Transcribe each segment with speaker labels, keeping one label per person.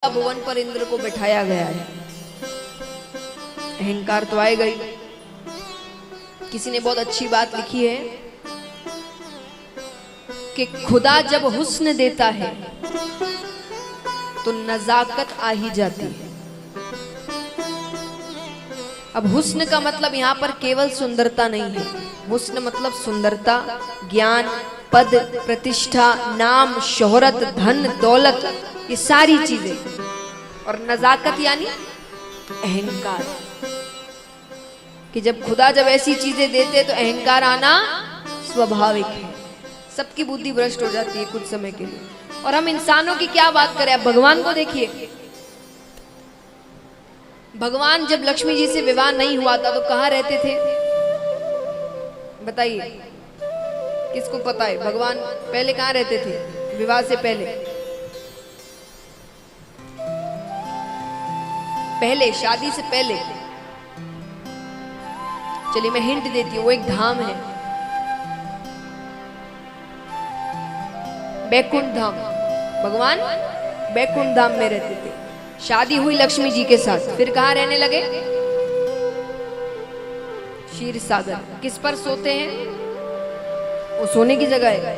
Speaker 1: भुवन पर इंद्र को बिठाया गया है। अहंकार तो आएगा ही। किसी ने बहुत अच्छी बात लिखी है कि खुदा जब हुस्न देता है तो नजाकत आ ही जाती है। अब हुस्न का मतलब यहाँ पर केवल सुंदरता नहीं है। हुस्न मतलब सुंदरता, ज्ञान, पद, प्रतिष्ठा, नाम, शोहरत, धन, दौलत, ये सारी चीजें। और नजाकत यानी अहंकार, कि जब खुदा जब ऐसी चीजें देते तो अहंकार आना स्वाभाविक है। सबकी बुद्धि भ्रष्ट हो जाती है कुछ समय के लिए। और हम इंसानों की क्या बात करें, अब भगवान को देखिए। भगवान जब लक्ष्मी जी से विवाह नहीं हुआ था तो कहाँ रहते थे बताइए, किसको पता है? भगवान पहले कहाँ रहते थे विवाह से पहले? शादी से पहले, चलिए मैं हिंट देती हूँ, वो एक धाम है, बैकुंठ धाम। भगवान बैकुंठ धाम में रहते थे। शादी हुई लक्ष्मी जी के साथ, फिर कहाँ रहने लगे? क्षीर सागर। किस पर सोते हैं? वो सोने की जगह है।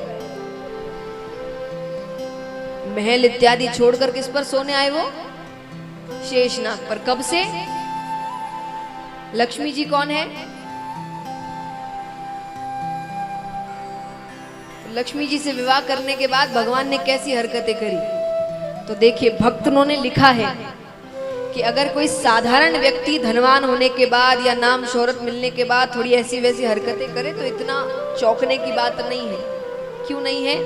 Speaker 1: महल इत्यादि छोड़कर किस पर सोने आए वो? शेषनाग पर। कब से? लक्ष्मी जी कौन है? लक्ष्मी जी से विवाह करने के बाद भगवान ने कैसी हरकतें करी? तो देखिए, भक्तों ने लिखा है कि अगर कोई साधारण व्यक्ति धनवान होने के बाद या नाम शोहरत मिलने के बाद थोड़ी ऐसी वैसी हरकतें करे तो इतना चौंकने की बात नहीं है। क्यों नहीं है?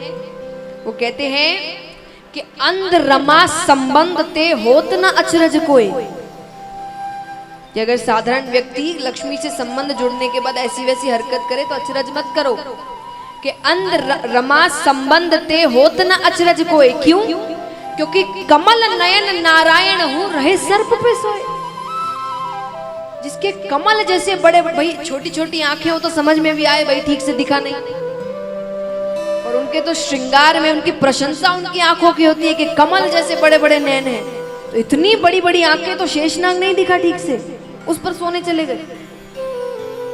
Speaker 1: वो कहते हैं कि अंध रमा संबंध ते होत न अचरज कोई। कि अगर साधारण व्यक्ति लक्ष्मी से संबंध जुड़ने के बाद ऐसी वैसी हरकत करे तो अचरज मत करो। कि अंध रमा संबंध ते होत न अचरज कोई। क्यों? क्योंकि कमल नयन नारायण हूं रहे सर्प पे सोए। जिसके कमल जैसे बड़े, भाई छोटी छोटी आंखें हो तो समझ में भी आए भाई ठीक से दिखा नहीं, और उनके तो श्रृंगार में उनकी प्रशंसा उनकी आंखों की होती है कि कमल जैसे बड़े बड़े नैन हैं, तो इतनी बड़ी बड़ी आंखें तो शेषनाग नहीं दिखा ठीक से, उस पर सोने चले गए।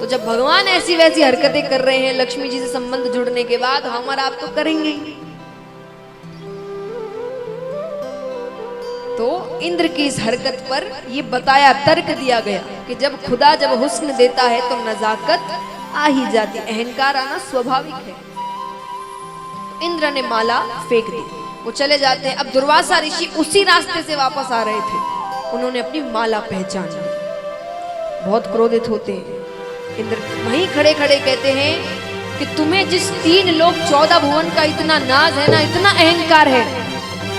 Speaker 1: तो जब भगवान ऐसी वैसी हरकतें कर रहे हैं लक्ष्मी जी से संबंध जुड़ने के बाद, हम और आप तो करेंगे। तो इंद्र की इस हरकत पर ये बताया, तर्क दिया गया कि जब खुदा जब हुस्न देता है तो नजाकत आ ही जाती, अहंकार आना स्वाभाविक है। तो इंद्र ने माला फेंक दी, वो चले जाते हैं। अब दुर्वासा ऋषि उसी रास्ते से वापस आ रहे थे, उन्होंने अपनी माला पहचान ली। बहुत क्रोधित होते हैं इंद्र, वहीं खड़े खड़े कहते हैं कि तुम्हें जिस 3 लोक 14 भुवन का इतना नाज है ना, इतना अहंकार है,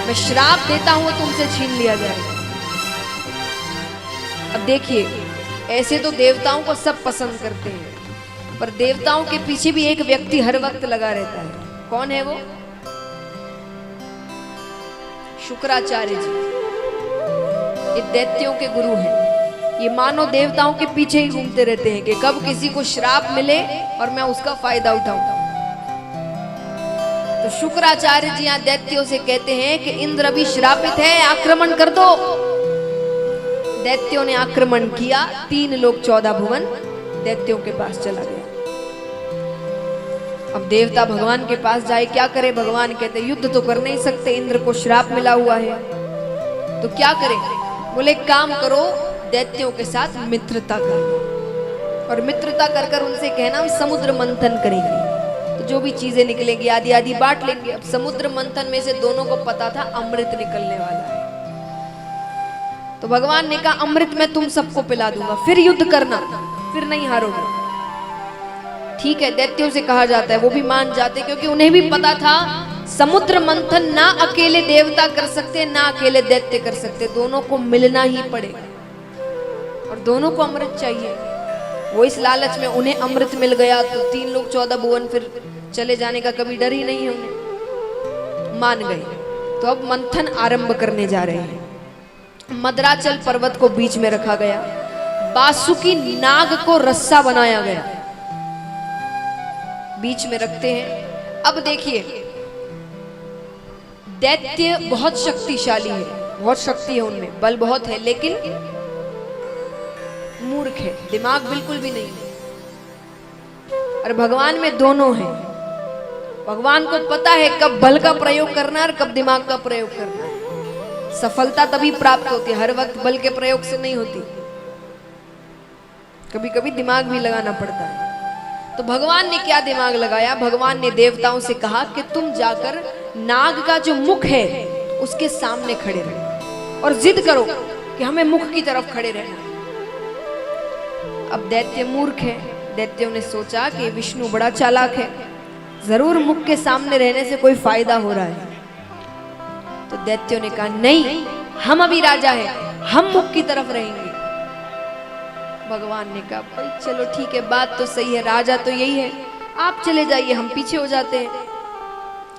Speaker 1: मैं श्राप देता हूं तुमसे छीन लिया जाएगा। अब देखिए, ऐसे तो देवताओं को सब पसंद करते हैं, पर देवताओं के पीछे भी एक व्यक्ति हर वक्त लगा रहता है। कौन है वो? शुक्राचार्य जी। ये दैत्यों के गुरु हैं। ये मानव देवताओं के पीछे ही घूमते रहते हैं कि कब किसी को श्राप मिले और मैं उसका फायदा उठाऊं। तो शुक्राचार्य जी यहाँ दैत्यों से कहते हैं कि इंद्र अभी श्रापित है, आक्रमण कर दो। दैत्यों ने आक्रमण किया, 3 लोक 14 भुवन दैत्यों के पास चला गया। अब देवता भगवान के पास जाए, क्या करे? भगवान कहते युद्ध तो कर नहीं सकते, इंद्र को श्राप मिला हुआ है, तो क्या करें? बोले काम करो, दैत्यों के साथ मित्रता कर, और मित्रता कर कर उनसे कहना हम समुद्र मंथन करेंगे, तो जो भी चीजें निकलेंगी आदि आदि बांट लेंगे। अब समुद्र मंथन में से दोनों को पता था अमृत निकलने वाला है, तो भगवान ने कहा अमृत मैं तुम सबको पिला दूंगा, फिर युद्ध करना, फिर नहीं हारोगे। ठीक है, दैत्यों से कहा जाता है, वो भी मान जाते, क्योंकि उन्हें भी पता था समुद्र मंथन ना अकेले देवता कर सकते ना अकेले दैत्य कर सकते, दोनों को मिलना ही पड़ेगा, और दोनों को अमृत चाहिए। वो इस लालच में, उन्हें अमृत मिल गया तो 3 लोक 14 भुवन फिर चले जाने का कभी डर ही नहीं है उन्हें, मान गए। तो अब मंथन आरंभ करने जा रहे हैं। मद्राचल पर्वत को बीच में रखा गया, बासुकी नाग को रस्सा बनाया गया, बीच में रखते हैं। अब देखिए, दैत्य बहुत शक्तिशाली है, बहुत शक्ति है उनमें, बल बहुत है, लेकिन मूर्ख है, दिमाग बिल्कुल भी नहीं है। और भगवान में दोनों है। भगवान को पता है कब बल का प्रयोग करना है और कब दिमाग का प्रयोग करना है। सफलता तभी प्राप्त होती है, हर वक्त बल के प्रयोग से नहीं होती, कभी कभी दिमाग भी लगाना पड़ता है। तो भगवान ने क्या दिमाग लगाया? भगवान ने देवताओं से कहा कि तुम जाकर नाग का जो मुख है उसके सामने खड़े रहो और जिद करो कि हमें मुख की तरफ खड़े रहना। अब दैत्य मूर्ख है। दैत्यों ने सोचा कि विष्णु बड़ा चालाक है, जरूर मुख के सामने रहने से कोई फायदा हो रहा है। तो दैत्यों ने कहा नहीं, हम अभी राजा हैं, हम मुख की तरफ रहेंगे। भगवान ने कहा भाई चलो ठीक है, बात तो सही है, राजा तो यही है, आप चले जाइए, हम पीछे हो जाते हैं।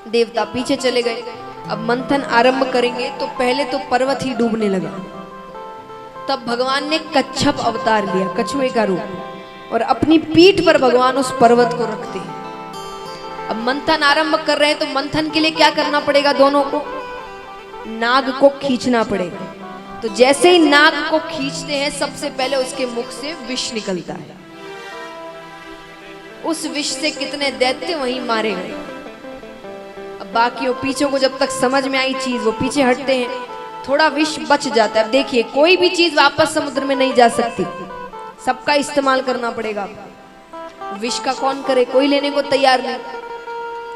Speaker 1: देवता पीछे चले गए। अब मंथन आरंभ करेंगे तो पहले तो पर्वत ही डूबने लगा। तब भगवान ने कच्छप अवतार लिया, कछुए का रूप, और अपनी पीठ पर भगवान उस पर्वत को रखते हैं। अब मंथन आरंभ कर रहे हैं तो मंथन के लिए क्या करना पड़ेगा? दोनों को नाग को खींचना पड़ेगा। तो जैसे ही नाग को खींचते हैं सबसे पहले उसके मुख से विष निकलता है। उस विष से कितने दैत्य वहीं मारे गए। अब बाकियों पीछे को जब तक समझ में आई चीज वो पीछे हटते हैं, थोड़ा विष बच जाता है। अब देखिए कोई भी चीज वापस समुद्र में नहीं जा सकती, सबका इस्तेमाल करना पड़ेगा। विष का कौन करे, कोई लेने को तैयार नहीं।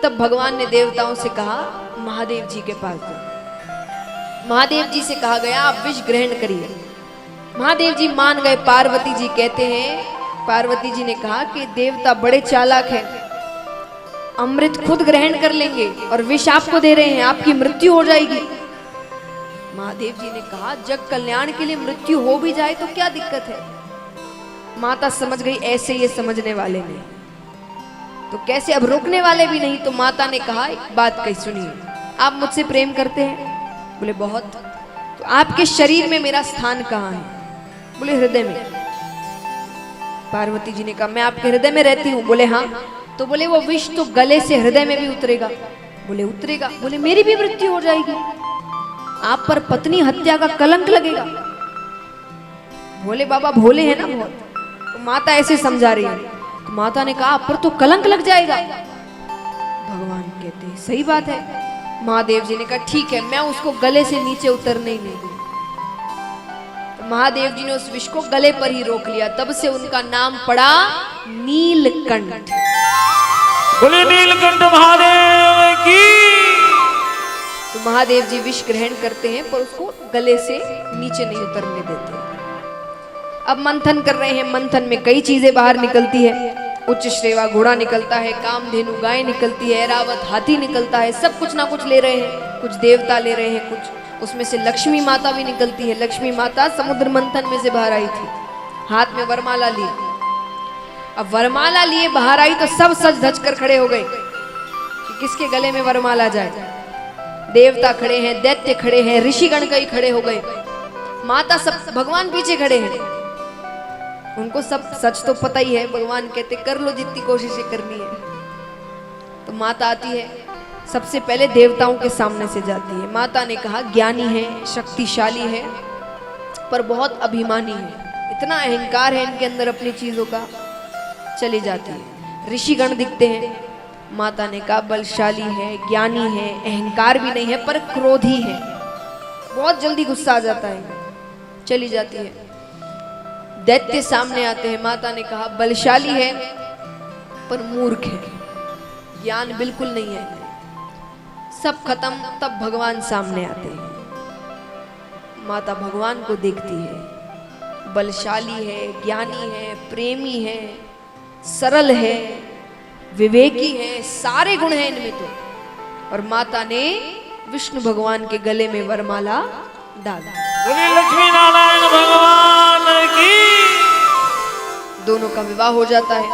Speaker 1: तब भगवान ने देवताओं से कहा महादेव जी के पास जाओ। महादेव जी से कहा गया आप विष ग्रहण करिए। महादेव जी मान गए। पार्वती जी कहते हैं, पार्वती जी ने कहा कि देवता बड़े चालाक हैं, अमृत खुद ग्रहण कर लेंगे और विष आपको दे रहे हैं, आपकी मृत्यु हो जाएगी। महादेव जी ने कहा जग कल्याण के लिए मृत्यु हो भी जाए तो क्या दिक्कत है। माता समझ गई ऐसे ये समझने वाले नहीं तो कैसे, अब रोकने वाले भी नहीं। तो माता ने कहा एक बात कही सुनिए, आप मुझसे प्रेम करते हैं? बोले बहुत। तो आपके शरीर में मेरा स्थान कहाँ है? बोले हृदय में। पार्वती जी ने कहा मैं आपके हृदय में रहती हूँ? बोले हाँ। तो बोले वो विष तो गले से हृदय में भी उतरेगा? बोले उतरेगा। बोले मेरी भी मृत्यु हो जाएगी, आप पर पत्नी हत्या का कलंक लगेगा। भोले बाबा भोले हैं ना बहुत। तो माता ऐसे समझा रही है। तो माता ने कहा आप पर तो कलंक लग जाएगा। भगवान कहते हैं सही बात है। महादेव जी ने कहा ठीक है, मैं उसको गले से नीचे उतरने ही नहीं दूंगी। तो महादेव जी ने उस विष को गले पर ही रोक लिया। तब से उनका नाम पड़ा नीलकंठ।
Speaker 2: बोले नीलकंठ महादेव की।
Speaker 1: तो महादेव जी विष ग्रहण करते हैं पर उसको गले से नीचे नहीं उतरने देते। अब मंथन कर रहे हैं। मंथन में कई चीजें बाहर निकलती है। उच्च श्रेवा घोड़ा निकलता है, कामधेनु गाय निकलती है, ऐरावत हाथी निकलता है। सब कुछ ना कुछ ले रहे हैं, कुछ देवता ले रहे हैं, कुछ उसमें से लक्ष्मी माता भी निकलती है। लक्ष्मी माता समुद्र मंथन में से बाहर आई थी, हाथ में वरमाला ली। अब वरमाला लिए बाहर आई तो सब सज धज कर खड़े हो गए कि किसके गले में वरमाला जाए। देवता खड़े हैं, दैत्य खड़े हैं, ऋषिगण कई खड़े हो गए, माता सब, भगवान पीछे खड़े हैं। उनको सब सच तो पता ही है। भगवान कहते कर लो जितनी कोशिशें करनी है। तो माता आती है, सबसे पहले देवताओं के सामने से जाती है। माता ने कहा ज्ञानी है, शक्तिशाली है, पर बहुत अभिमानी है, इतना अहंकार है इनके अंदर अपनी चीजों का। चली जाती है। ऋषिगण दिखते हैं। माता ने कहा बलशाली है, ज्ञानी है, अहंकार भी नहीं है, पर क्रोधी है, बहुत जल्दी गुस्सा आ जाता है। चली जाती है। दैत्य सामने आते हैं। माता ने कहा बलशाली है पर मूर्ख है, ज्ञान बिल्कुल नहीं है। सब खत्म। तब भगवान सामने आते हैं। माता भगवान को देखती है, बलशाली है, ज्ञानी है, प्रेमी है, सरल है, विवेकी है, सारे गुण हैं इनमें तो। और माता ने विष्णु भगवान के गले में वरमाला डाला।
Speaker 2: लक्ष्मी नारायण भगवान की।
Speaker 1: दोनों का विवाह हो जाता है।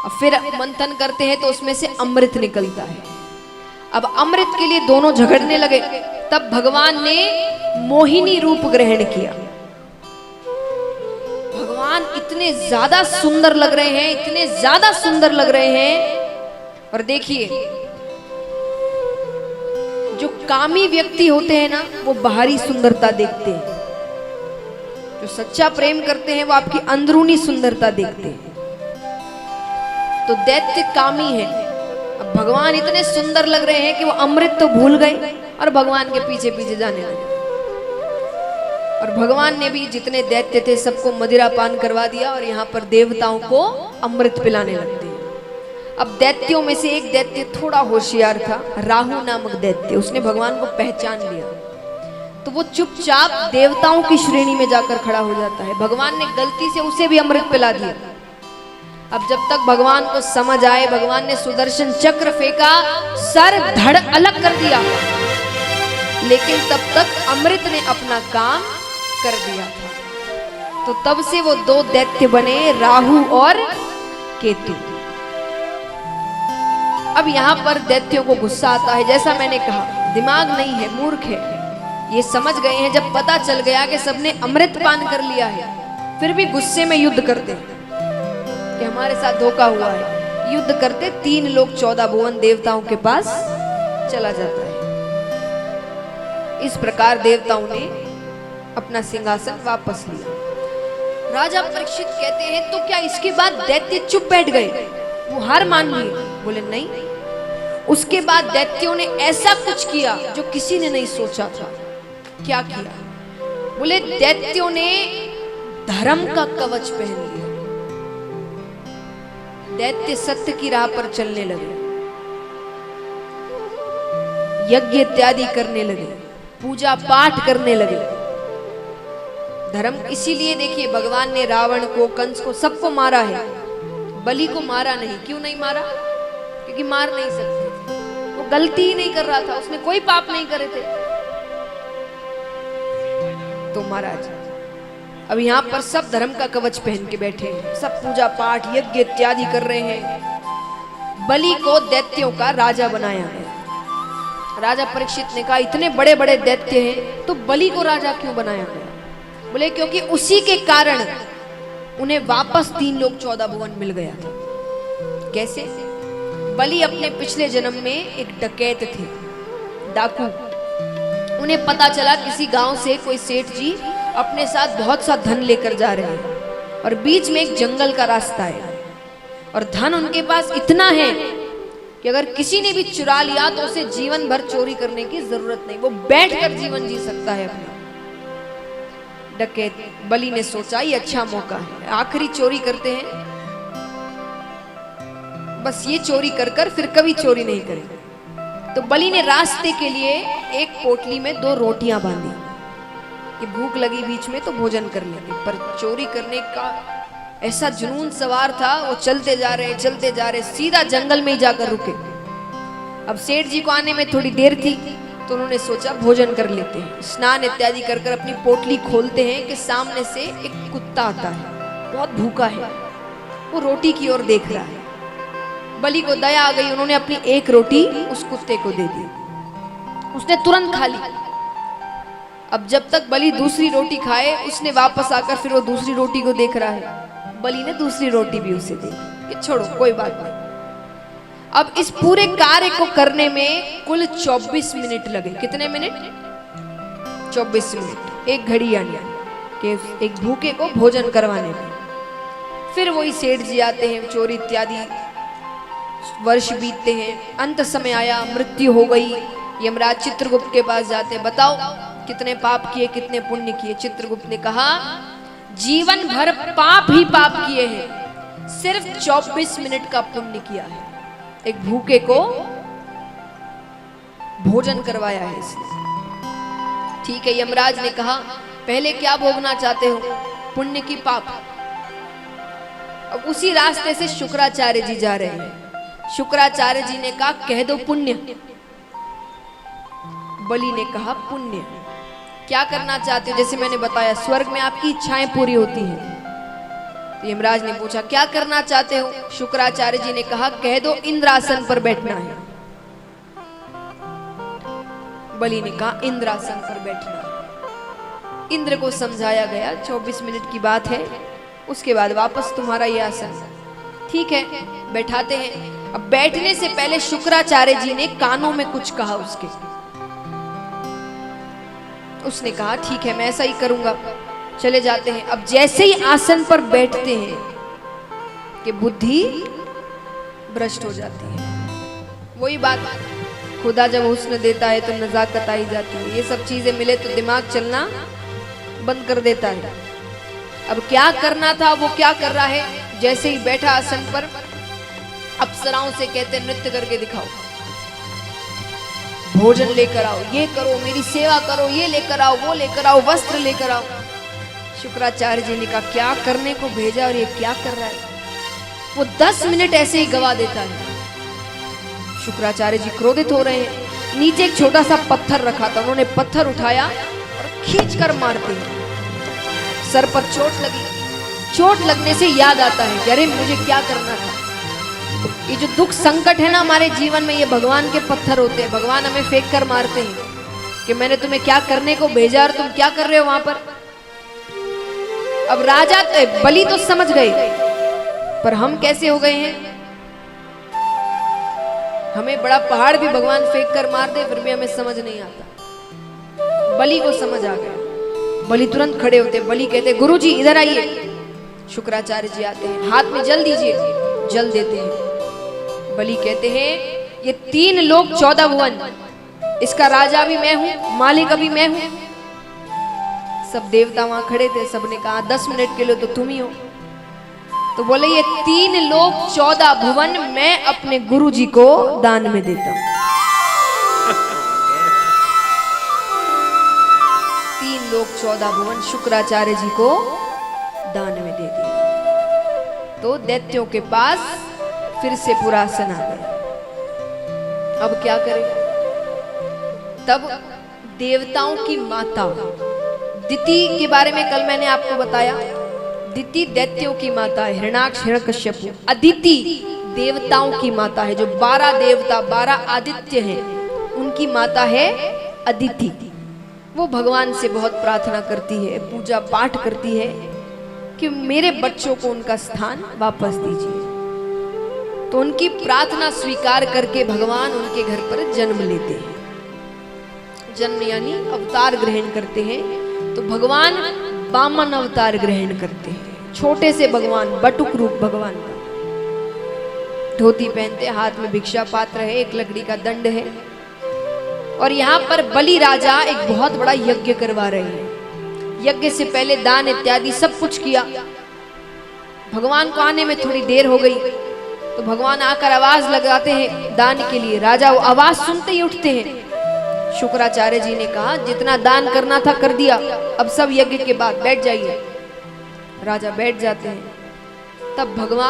Speaker 1: अब फिर मंथन करते हैं तो उसमें से अमृत निकलता है। अब अमृत के लिए दोनों झगड़ने लगे। तब भगवान ने मोहिनी रूप ग्रहण किया। भगवान इतने ज्यादा सुंदर लग रहे हैं, इतने ज्यादा सुंदर लग रहे हैं। और देखिए जो कामी व्यक्ति होते हैं ना, वो बाहरी सुंदरता देखते हैं। जो सच्चा प्रेम करते हैं वो आपकी अंदरूनी सुंदरता देखते हैं। तो दैत्य कामी है। अब भगवान इतने सुंदर लग रहे हैं कि वो अमृत तो भूल गए और भगवान के पीछे पीछे जाने लगे। और भगवान ने भी जितने दैत्य थे सबको मदिरा पान करवा दिया और यहाँ पर देवताओं को अमृत पिलाने लगते हैं। अब दैत्यों में से एक दैत्य थोड़ा होशियार था, राहु नामक दैत्य। उसने भगवान को पहचान लिया तो वो चुपचाप देवताओं की श्रेणी में जाकर खड़ा हो जाता है। भगवान ने गलती से उसे भी अमृत पिला दिया। अब जब तक भगवान को समझ आए, भगवान ने सुदर्शन चक्र फेंका, सर धड़ अलग कर दिया, लेकिन तब तक अमृत ने अपना काम कर दिया था। तो तब से वो दो दैत्य बने, राहु और केतु। अब यहां पर दैत्यों को गुस्सा आता है। जैसा मैंने कहा, दिमाग नहीं है, मूर्ख है। ये समझ गए हैं, जब पता चल गया कि सबने अमृत पान कर लिया है, फिर भी गुस्से में युद्ध करते हैं कि हमारे साथ धोखा हुआ है। युद्ध करते 3 लोग 14 भुवन देवताओं के पास चला जाता है। इस प्रकार देवताओं ने अपना सिंहासन वापस लिया। राजा परीक्षित कहते हैं, तो क्या इसके बाद दैत्य चुप बैठ गए? वो हार मान लिए? बोले नहीं। उसके बाद दैत्यों ने ऐसा कुछ किया जो किसी ने नहीं सोचा था। क्या किया? बोले दैत्यों ने धर्म का कवच पहन लिया। दैत्य सत्य की राह पर चलने लगे, यज्ञ इत्यादि करने लगे, पूजा पाठ करने लगे। धर्म इसीलिए देखिए, भगवान ने रावण को, कंस को, सबको मारा है, बलि को मारा नहीं। क्यों नहीं मारा? क्योंकि मार नहीं सकते, वो गलती ही नहीं कर रहा था, उसने कोई पाप नहीं करे थे। तो महाराज अब यहाँ पर सब धर्म का कवच पहन के बैठे हैं, सब पूजा पाठ यज्ञ इत्यादि कर रहे हैं। बलि को दैत्यों का राजा बनाया गया। राजा परीक्षित ने कहा, इतने बड़े बड़े दैत्य हैं तो बलि को राजा क्यों बनाया गया? बोले क्योंकि उसी के कारण उन्हें वापस 3 लोग 14 भुवन मिल गया था। कैसे? बलि अपने पिछले जन्म में एक डकैत थे, डाकू। उन्हें पता चला किसी गांव से कोई सेठ जी अपने साथ बहुत सा धन लेकर जा रहे हैं और बीच में एक जंगल का रास्ता है और धन उनके पास इतना है कि अगर किसी ने भी चुरा लिया तो उसे जीवन भर चोरी करने की जरूरत नहीं, वो बैठकर जीवन जी सकता है अपना। डकैत बलि ने सोचा ये अच्छा मौका है, आखिरी चोरी करते हैं, बस ये चोरी कर कर फिर कभी चोरी नहीं करेंगे। तो बलि ने रास्ते के लिए एक पोटली में 2 रोटियां बांधी कि भूख लगी बीच में तो भोजन कर लेंगे। पर चोरी करने का ऐसा जुनून सवार था, वो चलते जा रहे, सीधा जंगल में ही जाकर रुके। अब सेठ जी को आने में थोड़ी देर थी तो उन्होंने सोचा भोजन कर लेते हैं। स्नान इत्यादि कर कर अपनी पोटली खोलते हैं कि सामने से एक कुत्ता आता है, बहुत भूखा है, वो रोटी की ओर देख रहा है। बलि को दया आ गई, उन्होंने अपनी एक रोटी उस कुत्ते को दे दी, उसने तुरंत खा ली। अब जब तक बलि दूसरी रोटी खाए, उसने वापस आकर फिर वो दूसरी रोटी को देख रहा है। बलि ने दूसरी रोटी भी उसे दे दी कि छोड़ो कोई बात नहीं। अब इस पूरे कार्य को करने में कुल 24 मिनट लगे। कितने मिनट? 24 मिनट, एक घड़ी यानी कि एक भूखे को भोजन करवाने में। फिर वही सेठ जी आते हैं, चोरी इत्यादि, वर्ष बीतते हैं, अंत समय आया, मृत्यु हो गई। यमराज चित्रगुप्त के पास जाते हैं, बताओ कितने पाप किए, कितने पुण्य किए? चित्रगुप्त ने कहा जीवन भर पाप ही पाप किए हैं, सिर्फ 24 मिनट का पुण्य किया है। एक भूखे को भोजन करवाया है इसने। ठीक है, यमराज ने कहा पहले क्या भोगना चाहते हो, पुण्य की पाप? अब उसी रास्ते से शुक्राचार्य जी जा रहे हैं। शुक्राचार्य जी ने कहा कह दो पुण्य। बलि ने कहा पुण्य। क्या करना चाहते हो? जैसे मैंने बताया, स्वर्ग में आपकी इच्छाएं पूरी होती हैं। तो यमराज ने पूछा क्या करना चाहते हो? शुक्राचार्य जी ने कहा कह दो इंद्रासन पर बैठना है। बलि ने कहा इंद्रासन पर बैठना है। इंद्र को समझाया गया 24 मिनट की बात है, उसके बाद वापस तुम्हारा ये आसन। ठीक है, बैठाते हैं। अब बैठने से पहले शुक्राचार्य जी ने कानों में कुछ कहा उसके। उसने कहा ठीक है, मैं ऐसा ही करूंगा। चले जाते हैं। अब जैसे ही आसन पर बैठते हैं कि बुद्धि भ्रष्ट हो जाती है। वही बात, खुदा जब हुस्न देता है तो नजाकत आई जाती है। ये सब चीजें मिले तो दिमाग चलना बंद कर देता है। अब क्या करना था वो क्या कर रहा है। जैसे ही बैठा आसन पर, अप्सराओं से कहते नृत्य करके दिखाओ, भोजन लेकर आओ, ये करो, मेरी सेवा करो, ये लेकर आओ, वो लेकर आओ, वस्त्र लेकर आओ। शुक्राचार्य जी ने कहा क्या करने को भेजा और ये क्या कर रहा है। वो 10 मिनट ऐसे ही गवा देता है। शुक्राचार्य जी क्रोधित हो रहे हैं। नीचे एक छोटा सा पत्थर रखा था, उन्होंने पत्थर उठाया और खींचकर मारते हैं। सर पर चोट लगी। चोट लगने से याद आता है कि अरे मुझे क्या करना था। ये जो दुख संकट है ना हमारे जीवन में, ये भगवान के पत्थर होते हैं। भगवान हमें फेंक कर मारते हैं कि मैंने तुम्हें क्या करने को भेजा और तुम क्या कर रहे हो वहां पर। अब राजा बलि तो समझ गए, पर हम कैसे हो गए हैं। हमें बड़ा पहाड़ भी भगवान फेंक कर मार दे फिर भी हमें समझ नहीं आता। बलि को समझ आ गया। बलि तुरंत खड़े होते। बलि कहते गुरुजी इधर आइए। शुक्राचार्य जी आते हैं, हाथ में जल दीजिए। जल देते हैं। बलि कहते हैं ये 3 लोक 14 भुवन, इसका राजा भी मैं हूं, मालिक अभी मैं हूं। सब देवता वहां खड़े थे। सबने कहा 10 मिनट के लिए तो तुम ही हो। तो बोले ये 3 लोक 14 भुवन मैं अपने गुरु जी को दान में देता हूं। 3 लोक 14 भुवन शुक्राचार्य जी को दान में दे दिया। तो दैत्यों के पास फिर से पुरासन आ गया। अब क्या करें। तब देवताओं की माता दिति के बारे में कल मैंने आपको बताया। दिति दैत्यों की माता है, हिरणाक्ष हिरण्यकश्यपु। अदिति देवताओं की माता है, जो 12 देवता 12 आदित्य हैं उनकी माता है अदिति। वो भगवान से बहुत प्रार्थना करती है, पूजा पाठ करती है कि मेरे बच्चों को उनका स्थान वापस दीजिए। तो उनकी प्रार्थना स्वीकार करके भगवान उनके घर पर जन्म लेते हैं। जन्म यानी अवतार ग्रहण करते हैं। तो भगवान वामन अवतार ग्रहण करते हैं। छोटे से भगवान, बटुक रूप भगवान का। धोती पहनते, हाथ में भिक्षा पात्र है, एक लकड़ी का दंड है। और यहाँ पर बलि राजा एक बहुत बड़ा यज्ञ करवा रहे हैं। यज्ञ से पहले दान इत्यादि सब कुछ किया। भगवान को आने में थोड़ी देर हो गई तो भगवान आकर आवाज लगाते हैं दान के लिए। राजा वो आवाज सुनते ही उठते हैं। शुक्राचार्य जी ने कहा जितना दान करना था कर दिया, अब सब यज्ञ के बाद बैठ जाइए। राजा बैठ जाते हैं। तब भगवान